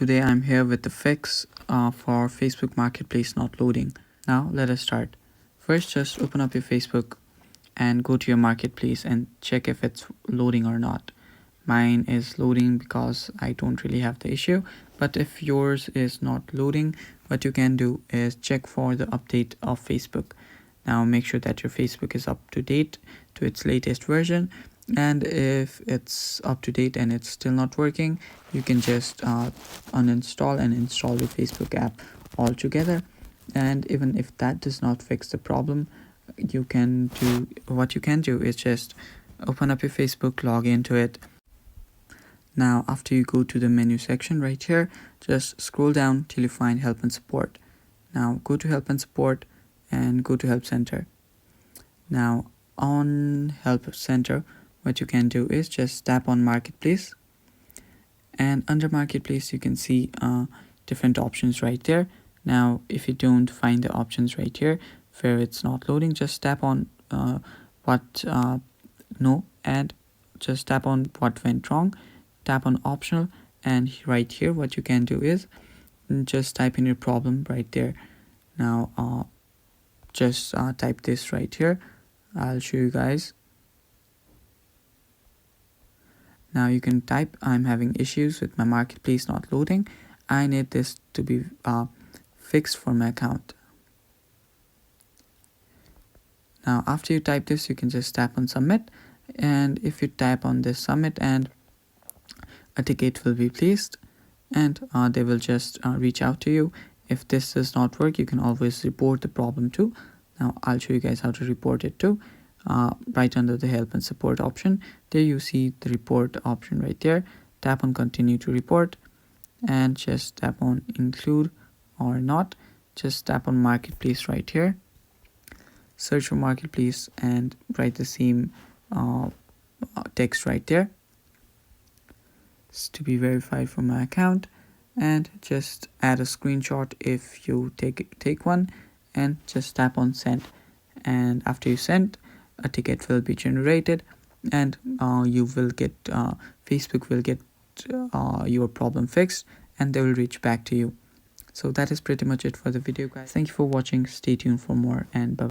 Today I'm here with the fix for Facebook Marketplace not loading. Now let us start. First, just open up your Facebook and go to your Marketplace and check if it's loading or not. Mine is loading because I don't really have the issue, but if yours is not loading, what you can do is check for the update of Facebook. Now make sure that your Facebook is up to date to its latest version, and if it's up to date and it's still not working, you can just uninstall and install your Facebook app altogether. And even if that does not fix the problem, you can do is just open up your Facebook, log into it. Now after you go to the menu section right here, just scroll down till you find help and support. Now go to help and support and go to help center. Now on help center, what you can do is just tap on Marketplace, and under Marketplace you can see different options right there. Now if you don't find the options right here where it's not loading, just tap on no, and just tap on what went wrong, tap on optional, and right here what you can do is just type in your problem right there. Now just type this right here. I'll show you guys. Now you can type, I'm having issues with my Marketplace not loading. I need this to be fixed for my account. Now after you type this, you can just tap on submit, and if you tap on this submit, and a ticket will be placed, and they will just reach out to you. If this does not work, you can always report the problem too. Now I'll show you guys how to report it too. Right under the help and support option, there you see the report option right there. Tap on continue to report and just tap on include or not. Just tap on Marketplace right here, search for Marketplace and write the same text right there. It's to be verified from my account, and just add a screenshot if you take one, and just tap on send. And after you send, a ticket will be generated, and you will get Facebook will get your problem fixed, and they will reach back to you. So that is pretty much it for the video, guys. Thank you for watching. Stay tuned for more, and bye.